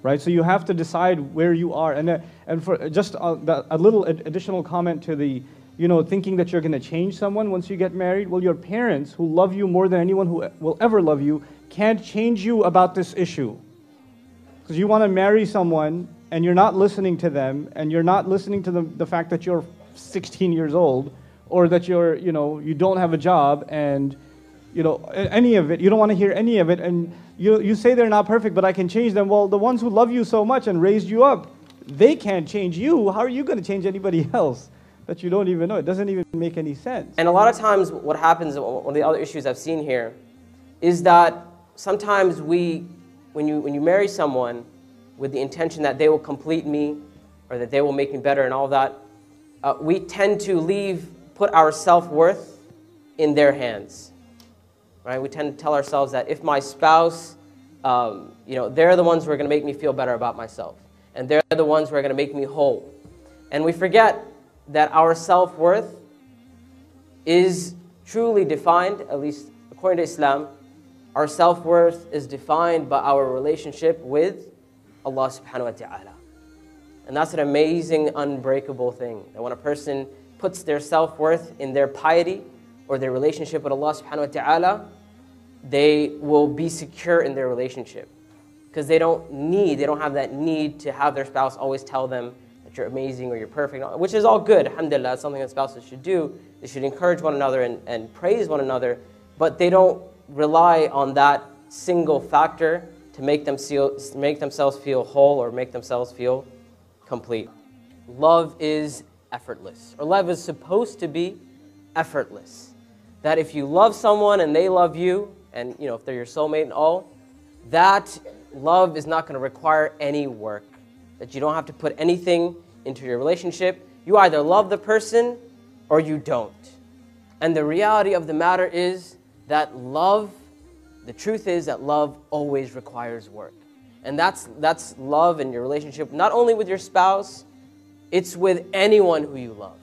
right? So you have to decide where you are. And for just a little additional comment to the, thinking that you're going to change someone once you get married. Well, your parents, who love you more than anyone who will ever love you, can't change you about this issue. Because you want to marry someone and you're not listening to them, and you're not listening to the fact that you're 16 years old, or that you don't have a job, and any of it. You don't want to hear any of it, and you say they're not perfect, but I can change them. Well, the ones who love you so much and raised you up, they can't change you. How are you going to change anybody else that you don't even know? It doesn't even make any sense. And a lot of times what happens, one of the other issues I've seen here, is that sometimes when you marry someone with the intention that they will complete me, or that they will make me better and all that, we tend to put our self-worth in their hands. Right? We tend to tell ourselves that if my spouse, they're the ones who are going to make me feel better about myself, and they're the ones who are going to make me whole. And we forget that our self-worth is truly defined, at least according to Islam. Our self-worth is defined by our relationship with Allah subhanahu wa ta'ala. And that's an amazing, unbreakable thing, that when a person puts their self-worth in their piety or their relationship with Allah subhanahu wa ta'ala, they will be secure in their relationship. Because they don't have that need to have their spouse always tell them that you're amazing or you're perfect, which is all good, alhamdulillah. That's something that spouses should do. They should encourage one another and praise one another, but they don't rely on that single factor to make themselves feel whole or make themselves feel complete. Love is effortless, or love is supposed to be effortless. That if you love someone and they love you, and if they're your soulmate and all, that love is not going to require any work. That you don't have to put anything into your relationship. You either love the person or you don't. And the reality of the matter is that the truth is that love always requires work. And that's love in your relationship, not only with your spouse, it's with anyone who you love.